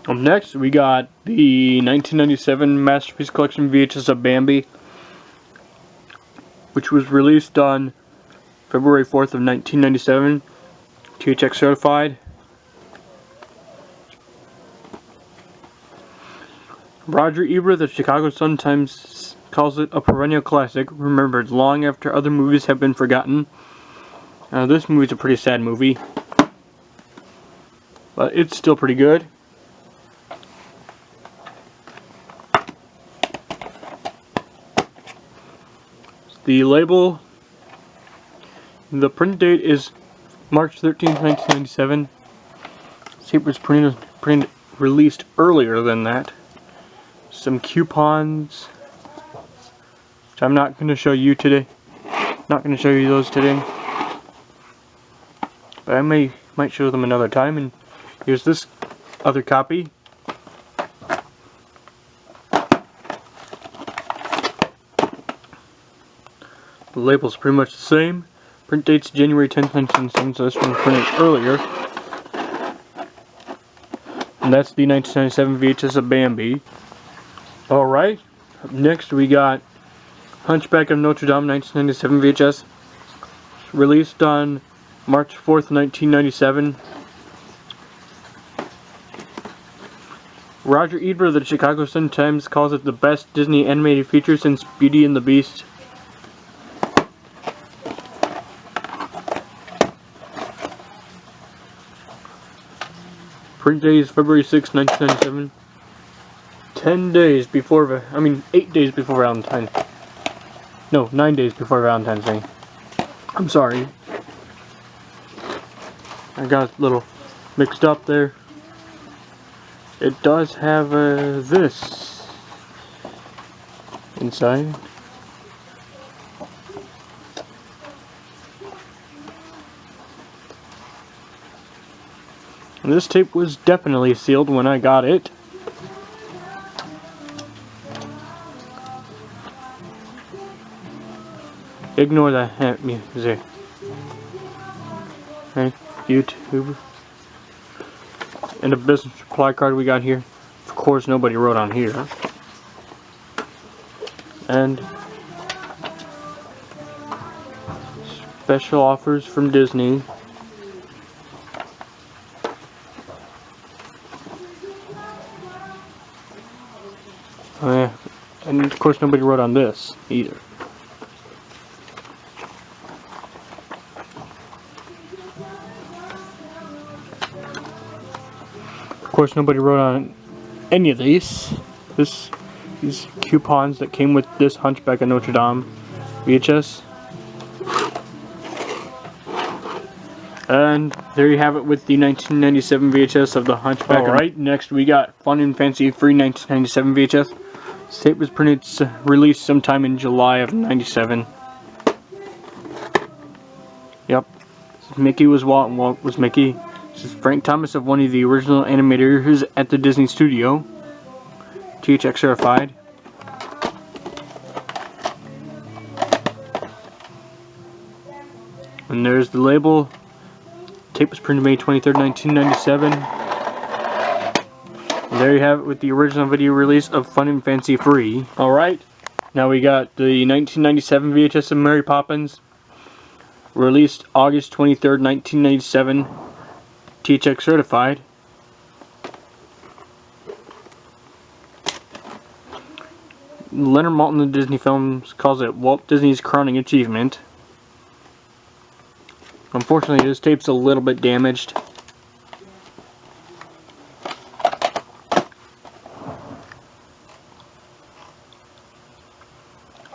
Up next, we got the 1997 Masterpiece Collection VHS of Bambi, which was released on February 4th of 1997, THX certified. Roger Ebert of the Chicago Sun-Times calls it a perennial classic, remembered long after other movies have been forgotten. This movie's a pretty sad movie, but it's still pretty good. The label, the print date is March 13th, 1997. This tape was released earlier than that. Some coupons, which I'm not going to show you today. Not going to show you those today, but I might show them another time. And here's this other copy. The label's pretty much the same. Print date's January 10th, 1997, so this one was printed earlier. And that's the 1997 VHS of Bambi. Alright, up next we got Hunchback of Notre Dame 1997 VHS, released on March 4th, 1997. Roger Ebert of the Chicago Sun-Times calls it the best Disney animated feature since Beauty and the Beast. Print date is February 6th, 1997. 8 days before Valentine's. No, 9 days before Valentine's Day. I'm sorry. I got a little mixed up there. It does have this inside. And this tape was definitely sealed when I got it. Ignore that music. Okay, YouTube. And a business supply card we got here. Of course, nobody wrote on here. And special offers from Disney. Oh yeah, and of course nobody wrote on this either. Of course nobody wrote on any of these. These coupons that came with this Hunchback of Notre Dame VHS. And there you have it with the 1997 VHS of the Hunchback. Alright, next we got Fun and Fancy Free 1997 VHS. This tape was released sometime in July of 97. Yep. Mickey was Walt and Walt was Mickey. This is Frank Thomas of one of the original animators at the Disney Studio. THX certified. And there's the label. Tape was printed May 23rd, 1997. And there you have it with the original video release of Fun and Fancy Free. Alright, now we got the 1997 VHS of Mary Poppins, released August 23rd, 1997, THX certified. Leonard Maltin of Disney Films calls it Walt Disney's crowning achievement. Unfortunately, this tape's a little bit damaged.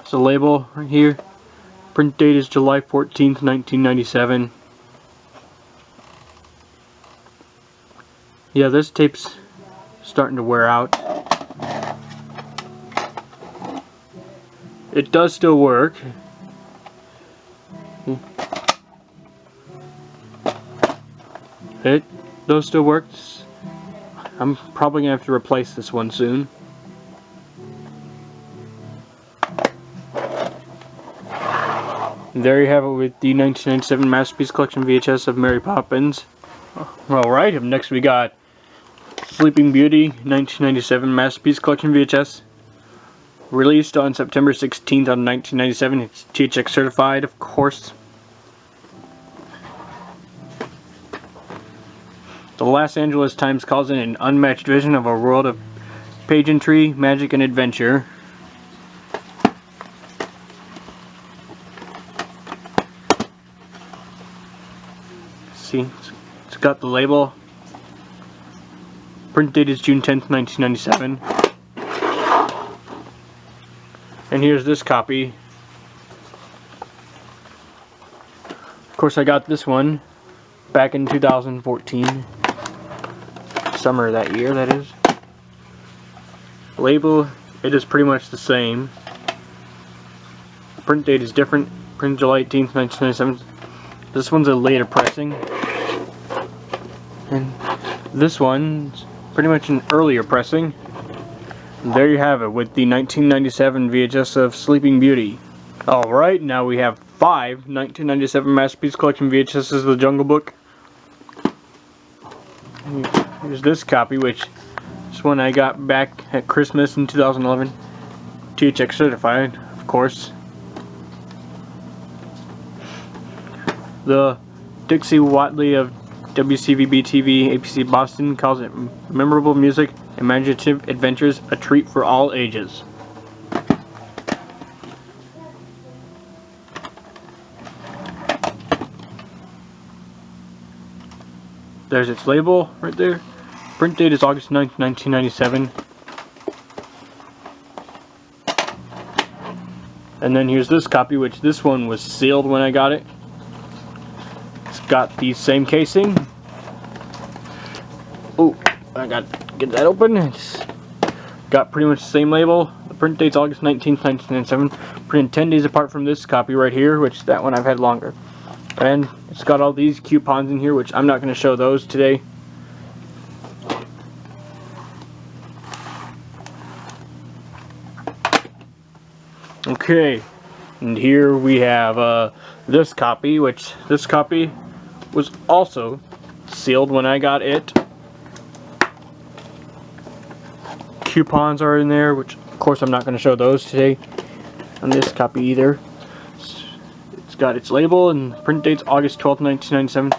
It's a label right here. Print date is July 14th, 1997. Yeah, this tape's starting to wear out. It does still work. It does still work. I'm probably going to have to replace this one soon. There you have it with the 1997 Masterpiece Collection VHS of Mary Poppins. Alright, up next we got Sleeping Beauty 1997 Masterpiece Collection VHS. Released on September 16th of 1997. It's THX certified, of course. The Los Angeles Times calls it an unmatched vision of a world of pageantry, magic, and adventure. See, it's got the label. Print date is June 10th, 1997. And here's this copy. Of course, I got this one back in 2014. Summer of that year, that is. Label, it is pretty much the same. The print date is different. Print July 18th, 1997. This one's a later pressing. And this one's pretty much an earlier pressing. And there you have it with the 1997 VHS of Sleeping Beauty. Alright, now we have 5 1997 Masterpiece Collection VHSs of The Jungle Book. Here's this copy, which is one I got back at Christmas in 2011. THX certified, of course. The Dixie Watley of WCVB-TV APC Boston calls it memorable music, imaginative adventures, a treat for all ages. There's its label right there. Print date is August 9th, 1997. And then here's this copy, which this one was sealed when I got it. It's got the same casing. Oh, I got to get that open. It's got pretty much the same label. The print date's August 19th, 1997. Printed 10 days apart from this copy right here, which that one I've had longer. And it's got all these coupons in here, which I'm not going to show those today. Okay, and here we have this copy, which this copy was also sealed when I got it. Coupons are in there, which of course I'm not going to show those today on this copy either. It's got its label and print date's August 12th, 1997.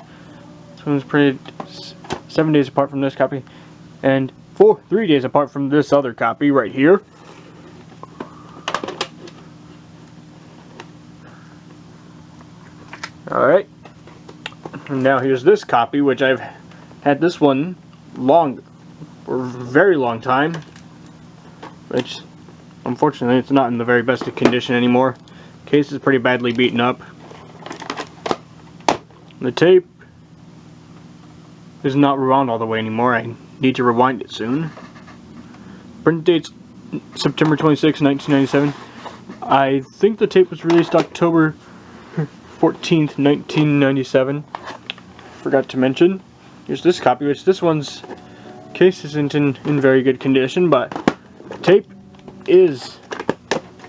This one was printed 7 days apart from this copy, and 3 days apart from this other copy right here. Alright, and now here's this copy, which I've had this one for a very long time, which unfortunately it's not in the very best of condition anymore. Case is pretty badly beaten up. The tape is not rewound all the way anymore. I need to rewind it soon. Print date's September 26, 1997. I think the tape was released October 14th, 1997. Forgot to mention. Here's this copy, which this one's case isn't in very good condition, but the tape is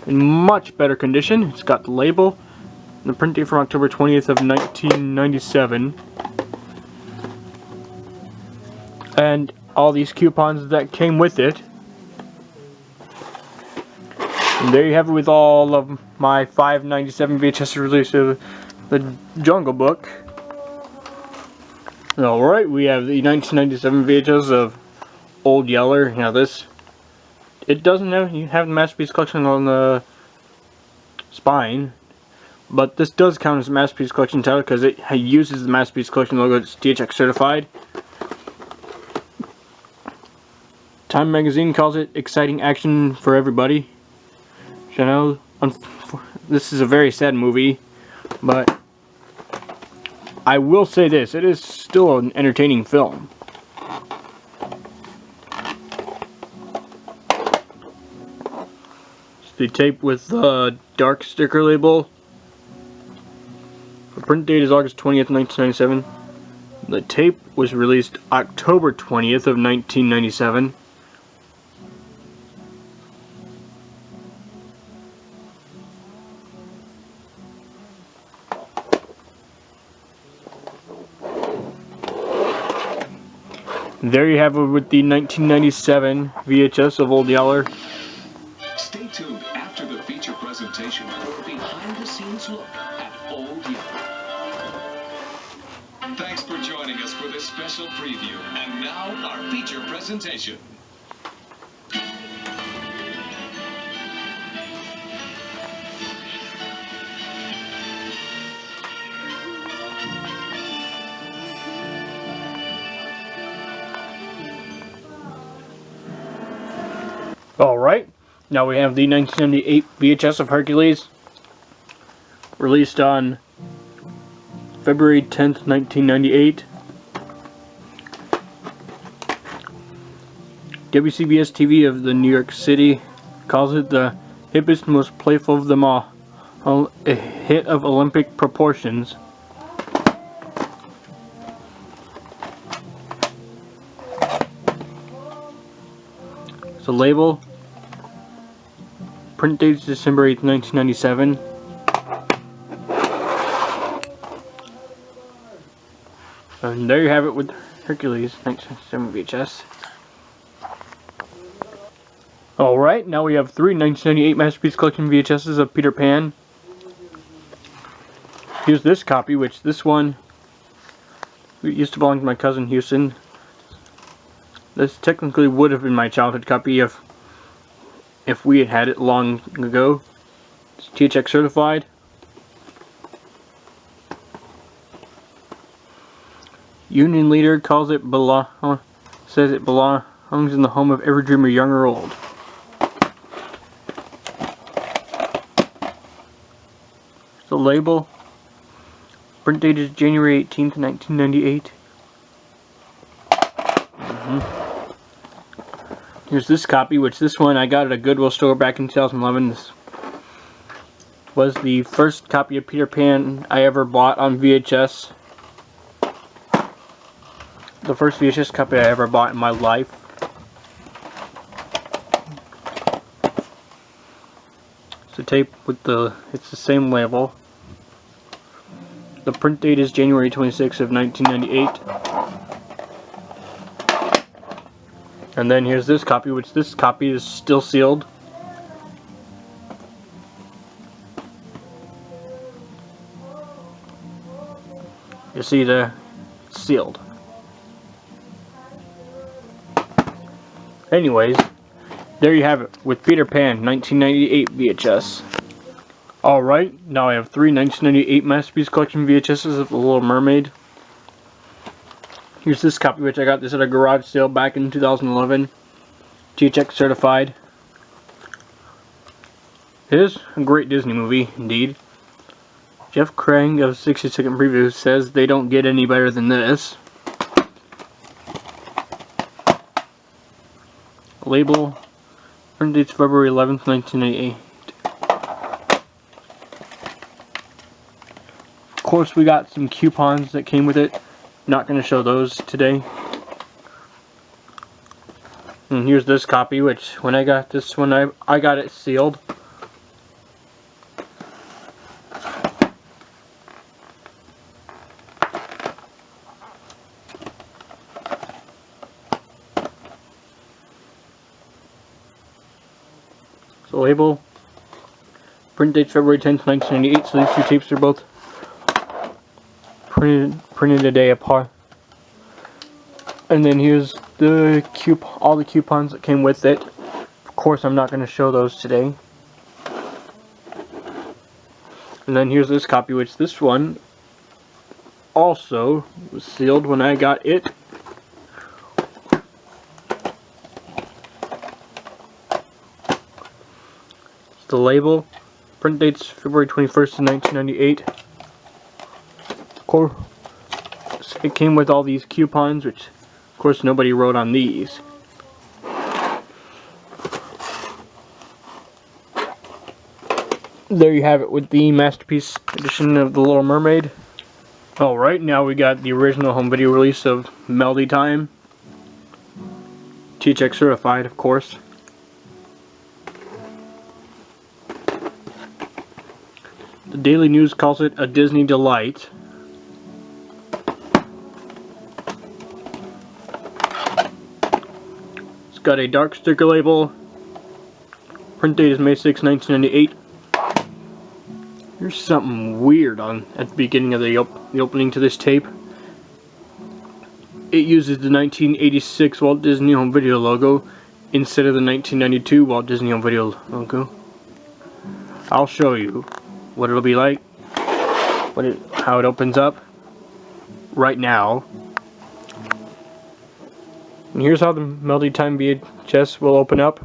in much better condition. It's got the label and the print date from October 20th of 1997. And all these coupons that came with it. And there you have it with all of my 597 VHS releases of The Jungle Book. Alright, we have the 1997 VHS of Old Yeller. Now this, it doesn't have the Masterpiece Collection on the spine, but this does count as a Masterpiece Collection title because it uses the Masterpiece Collection logo. It's THX certified. Time magazine calls it exciting action for everybody. You know, this is a very sad movie, but I will say this, it is still an entertaining film. It's the tape with the dark sticker label. The print date is August 20th, 1997. The tape was released October 20th of 1997. There you have it with the 1997 VHS of Old Yeller. Stay tuned after the feature presentation for a behind-the-scenes look at Old Yeller. Thanks for joining us for this special preview. And now, our feature presentation. Alright, now we have the 1998 VHS of Hercules, released on February 10th, 1998. WCBS TV of the New York City calls it the hippest and most playful of them all, a hit of Olympic proportions. The label, print date is December 8th, 1997. And there you have it with Hercules 1997 VHS. Alright, now we have three 1998 Masterpiece Collection VHSs of Peter Pan. Here's this copy, which this one used to belong to my cousin Houston. This technically would have been my childhood copy if we had had it long ago. It's THX certified. Union leader calls it says it belongs in the home of every dreamer, young or old. The label, print date is January 18th, 1998. Here's this copy, which this one I got at a Goodwill store back in 2011. This was the first copy of Peter Pan I ever bought on VHS. The first VHS copy I ever bought in my life. It's a tape with it's the same label. The print date is January 26th of 1998. And then here's this copy, which this copy is still sealed. You see it's sealed. Anyways, there you have it with Peter Pan 1998 VHS. Alright, now I have three 1998 Masterpiece Collection VHSs of The Little Mermaid. Here's this copy, which I got this at a garage sale back in 2011. THX certified. It is a great Disney movie, indeed. Jeff Krang of 60 Second Preview says they don't get any better than this. Label, print date's February 11th, 1988. Of course, we got some coupons that came with it. Not going to show those today. And here's this copy, which when I got this one, I got it sealed. So label, print date's February 10th, 1998. So these two tapes are both printed a day apart. And then here's all the coupons that came with it. Of course, I'm not going to show those today. And then here's this copy, which this one also was sealed when I got it. It's the label. Print date's February 21st, 1998. Of course, it came with all these coupons, which of course nobody wrote on these. There you have it with the Masterpiece edition of The Little Mermaid. Alright, now we got the original home video release of Melty Time. THX certified, of course. The Daily News calls it a Disney delight. got a dark sticker label. Print date is May 6, 1998. Here's something weird at the beginning of the opening to this tape. It uses the 1986 Walt Disney Home Video logo instead of the 1992 Walt Disney Home Video logo. I'll show you what it'll be like, how it opens up right now. And here's how the Melty Time VHS will open up.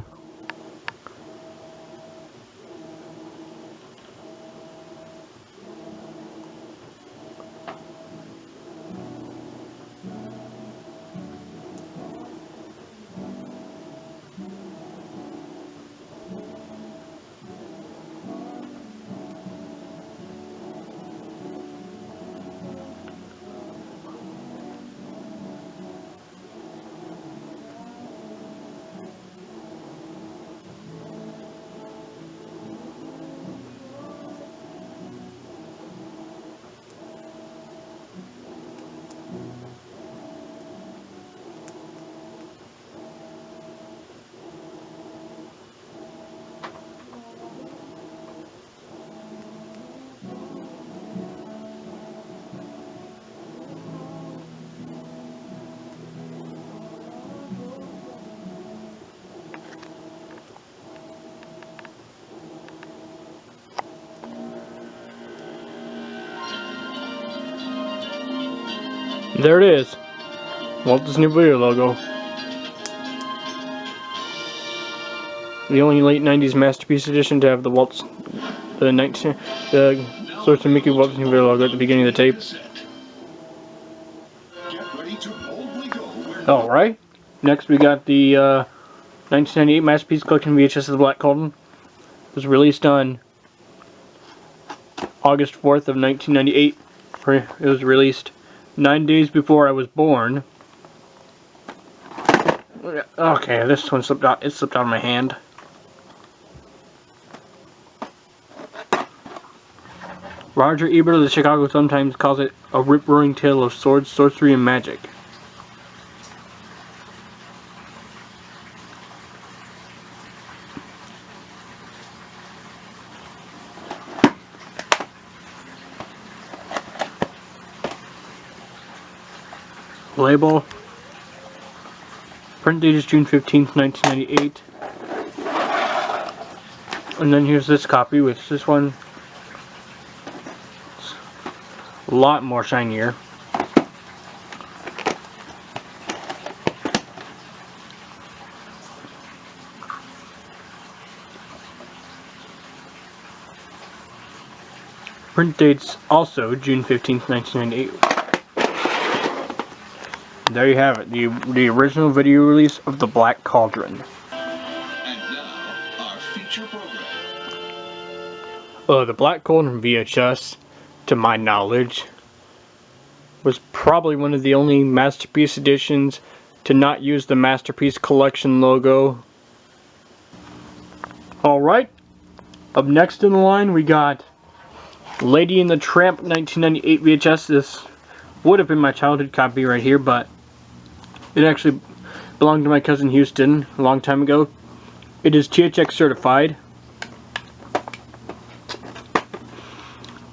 There it is, Walt Disney Video logo. The only late 90s masterpiece edition to have the Sorts of Mickey Walt Disney Video logo at the beginning of the tape. Alright, next we got the 1998 Masterpiece Collection VHS of the Black Cauldron. It was released on August 4th of 1998. It was released 9 days before I was born. Okay, this one slipped out. It slipped out of my hand. Roger Ebert of the Chicago Sun-Times calls it a rip-roaring tale of swords, sorcery, and magic. Label. Print date is June 15th, 1998. And then here's this copy, which this one is a lot more shinier. Print date's also June 15th, 1998. There you have it, the original video release of the Black Cauldron. And now, our feature program. The Black Cauldron VHS, to my knowledge, was probably one of the only Masterpiece editions to not use the Masterpiece Collection logo. Alright, up next in the line we got Lady and the Tramp 1998 VHS. This would have been my childhood copy right here, but it actually belonged to my cousin Houston a long time ago. It is THX certified.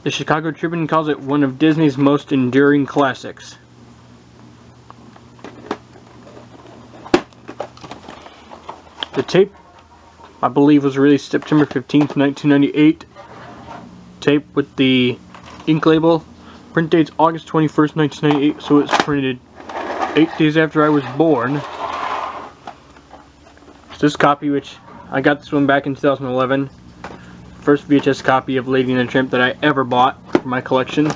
The Chicago Tribune calls it one of Disney's most enduring classics. The tape, I believe, was released September 15th, 1998. Tape with the ink label. Print date's August 21st, 1998, so it's printed 8 days after I was born. It's this copy, which I got this one back in 2011. First VHS copy of Lady and the Tramp that I ever bought for my collection.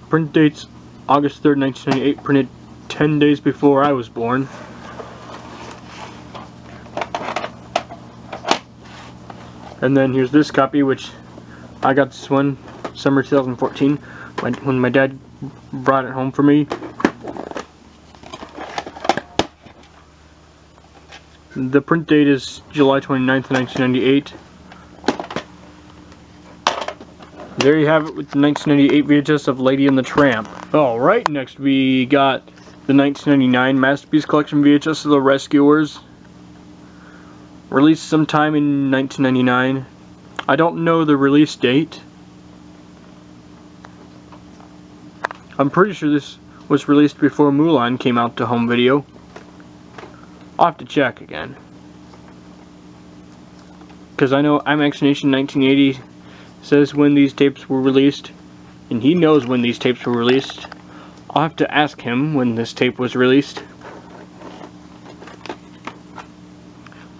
Print date's August 3rd, 1998, printed 10 days before I was born. And then here's this copy, which I got this one summer 2014 when my dad brought it home for me. The print date is July 29th, 1998. There you have it with the 1998 VHS of Lady and the Tramp. Alright, next we got the 1999 Masterpiece Collection VHS of The Rescuers. Released sometime in 1999. I don't know the release date. I'm pretty sure this was released before Mulan came out to home video. I'll have to check again. Because I know IMAX Nation 1980 says when these tapes were released, and he knows when these tapes were released. I'll have to ask him when this tape was released.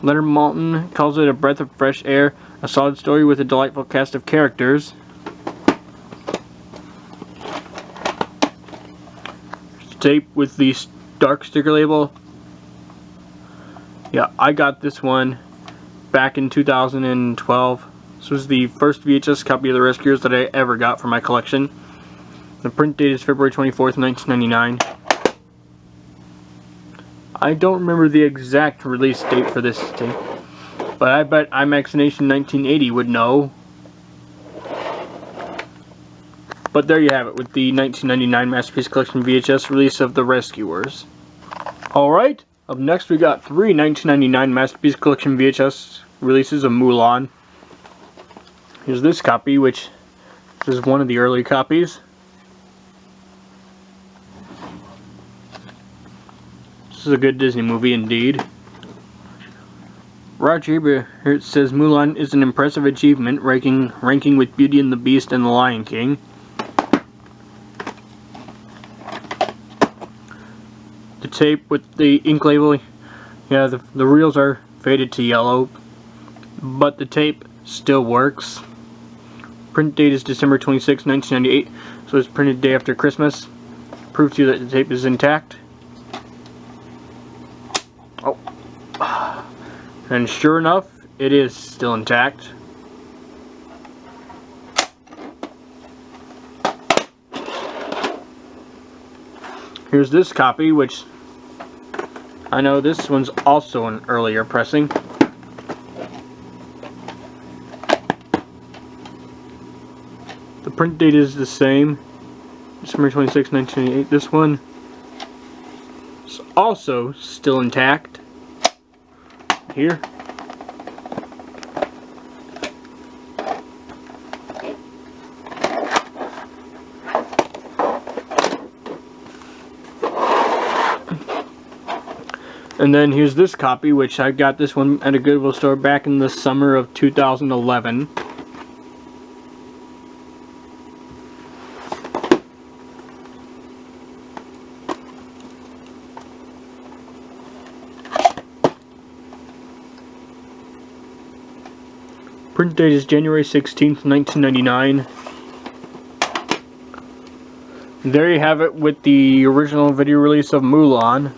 Leonard Maltin calls it a breath of fresh air, a solid story with a delightful cast of characters. Tape with the dark sticker label. Yeah, I got this one back in 2012. This was the first VHS copy of The Rescuers that I ever got for my collection. The print date is February 24th, 1999. I don't remember the exact release date for this tape, but I bet IMAX Nation 1980 would know. But there you have it with the 1999 Masterpiece Collection VHS release of The Rescuers. Alright, up next we got 3 1999 Masterpiece Collection VHS releases of Mulan. Here's this copy, which is one of the early copies. This is a good Disney movie indeed. Roger Ebert says Mulan is an impressive achievement, ranking with Beauty and the Beast and The Lion King. The tape with the ink label, yeah, the reels are faded to yellow, but the tape still works. Print date is December 26, 1998, so it's printed day after Christmas. Proof to you that the tape is intact. Oh, and sure enough, it is still intact. Here's this copy, which I know this one's also an earlier pressing. The print date is the same, December 26, 1988. This one is also still intact. Here. And then here's this copy, which I got this one at a Goodwill store back in the summer of 2011. Print date is January 16th, 1999. There you have it with the original video release of Mulan.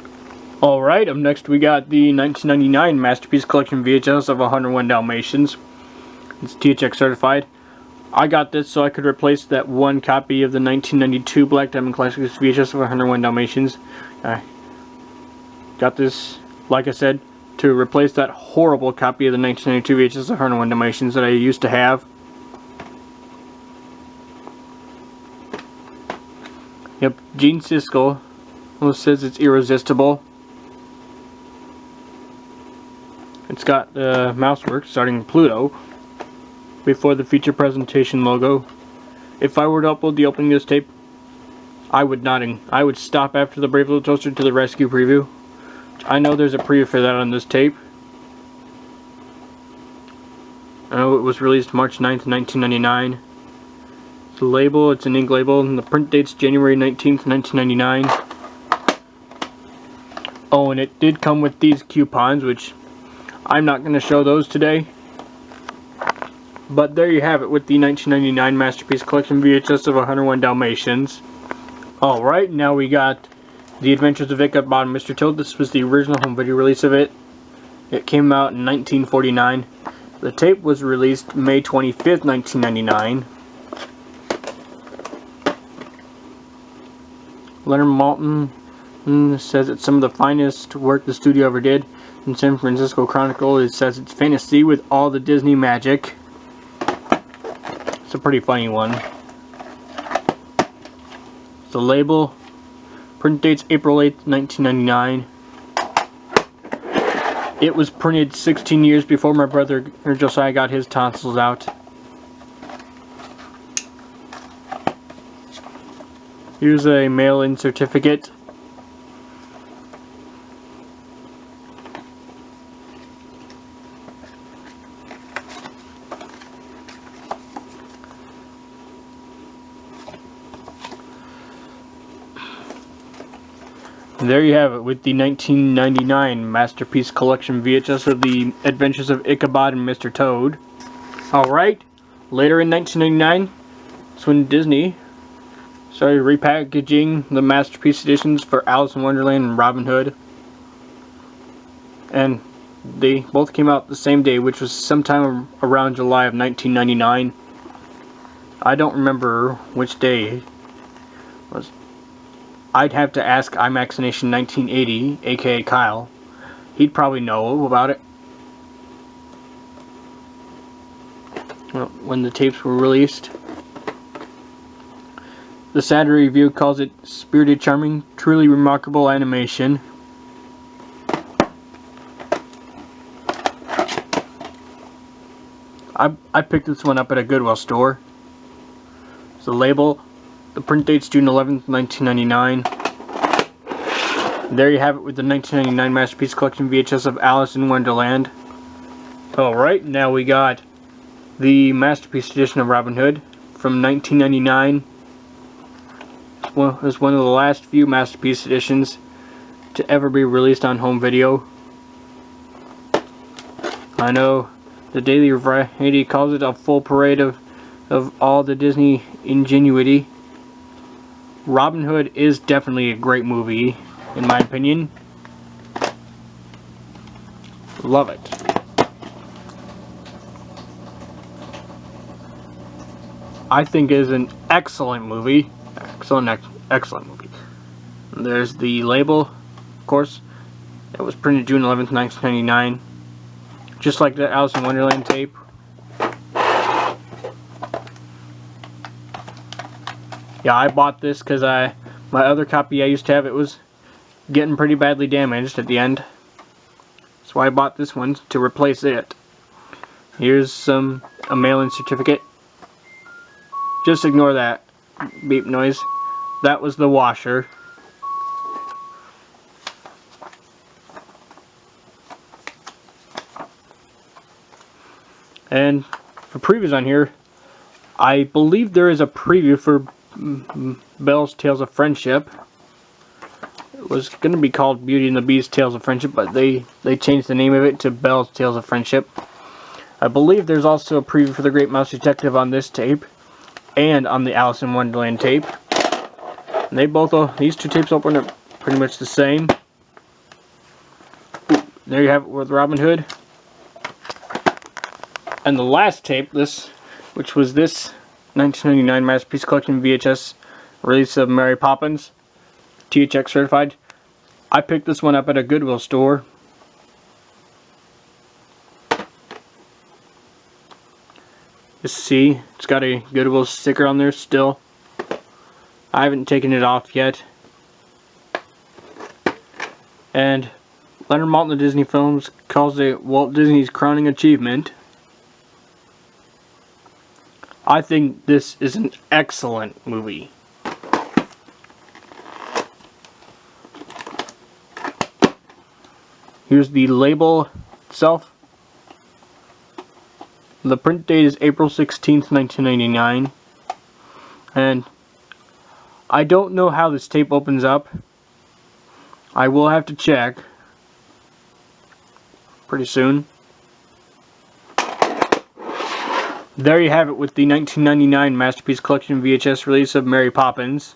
Alright, up next we got the 1999 Masterpiece Collection VHS of 101 Dalmatians. It's THX certified. I got this so I could replace that one copy of the 1992 Black Diamond Classics VHS of 101 Dalmatians. I got this, like I said, to replace that horrible copy of the 1992 VHS of 101 Dalmatians that I used to have. Yep, Gene Siskel says it's irresistible. It's got the mousework starting Pluto before the feature presentation logo. If I were to upload the opening of this tape, I would not. I would stop after the Brave Little Toaster to the Rescue preview. I know there's a preview for that on this tape. I know it was released March 9th, 1999. The label, it's an ink label, and the print date's January 19th, 1999. Oh, and it did come with these coupons, which I'm not going to show those today. But there you have it with the 1999 Masterpiece Collection VHS of 101 Dalmatians. Alright, now we got The Adventures of Ichabod and Mr Toad. This was the original home video release of it. It came out in 1949. The tape was released May 25th, 1999. Leonard Maltin says it's some of the finest work the studio ever did. In San Francisco Chronicle, it says it's fantasy with all the Disney magic. a pretty funny one. The label, print date's April 8th, 1999. It was printed 16 years before my brother Josiah got his tonsils out. Here's a mail-in certificate. And there you have it, with the 1999 Masterpiece Collection VHS of the Adventures of Ichabod and Mr Toad. Alright, later in 1999, that's when Disney started repackaging the Masterpiece editions for Alice in Wonderland and Robin Hood. And they both came out the same day, which was sometime around July of 1999. I don't remember which day it was. I'd have to ask IMAX Nation 1980, aka Kyle. He'd probably know about it. When the tapes were released. The Saturday Review calls it spirited, charming, truly remarkable animation. I picked this one up at a Goodwill store. It's the label. The print date's June 11th, 1999. There you have it, with the 1999 Masterpiece Collection VHS of Alice in Wonderland. Alright, now we got the Masterpiece edition of Robin Hood from 1999. It was one of the last few Masterpiece editions to ever be released on home video. I know the Daily Variety calls it a full parade of all the Disney ingenuity. Robin Hood is definitely a great movie, in my opinion. Love it. I think it is an excellent movie. Excellent movie. And there's the label, of course. It was printed June 11th, 1999. Just like the Alice in Wonderland tape. Yeah, I bought this because my other copy I used to have, it was getting pretty badly damaged at the end. So I bought this one to replace it. Here's a mail-in certificate. Just ignore that beep noise. That was the washer. And for previews on here, I believe there is a preview for Belle's Tales of Friendship. It was going to be called Beauty and the Beast Tales of Friendship, but they changed the name of it to Belle's Tales of Friendship. I believe there's also a preview for The Great Mouse Detective on this tape, and on the Alice in Wonderland tape. And they both, these two tapes open up pretty much the same. There you have it with Robin Hood. And the last tape, which was this 1999 Masterpiece Collection VHS release of Mary Poppins, THX certified. I picked this one up at a Goodwill store. You see, it's got a Goodwill sticker on there still. I haven't taken it off yet. And Leonard Maltin of Disney Films calls it Walt Disney's crowning achievement. I think this is an excellent movie. Here's the label itself. The print date is April 16th, 1999. And I don't know how this tape opens up. I will have to check pretty soon. There you have it with the 1999 Masterpiece Collection VHS release of Mary Poppins.